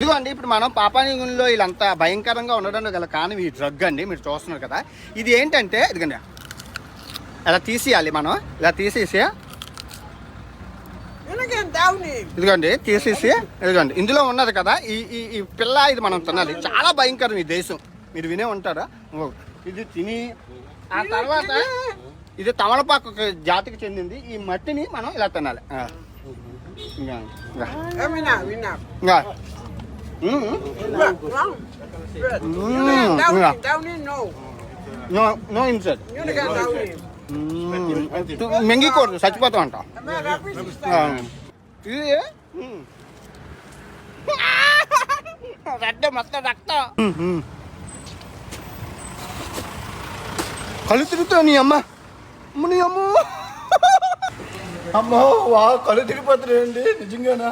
ఇదిగోండి ఇప్పుడు మనం పాపానిగునిలో వీళ్ళంతా భయంకరంగా ఉండడానికి గల కారణం ఈ డ్రగ్ అండి. మీరు చూస్తున్నారు కదా, ఇది ఏంటంటే ఇదిగండి ఇలా తీసేయాలి. మనం ఇలా తీసేసి ఇదిగోండి తీసేసి ఇదిగోండి ఇందులో ఉన్నది కదా ఈ పిల్ల, ఇది మనం తినాలి. చాలా భయంకరం ఈ దేశం, మీరు వినే ఉంటారా. ఇది తిని ఆ తర్వాత ఇది తమలపాకు జాతికి చెందింది. ఈ మట్టిని మనం ఇలా తినాలి. మెంగికూడదు, చచ్చిపోతాం అంట. ఇది రక్తం మొత్తం రక్తం కళ్ళు తిరుగుతావు నీ అమ్మ. నీ అమ్మ అమ్మో వా కళ్ళు తిరిగిపోతున్నాయండి నిజంగానా.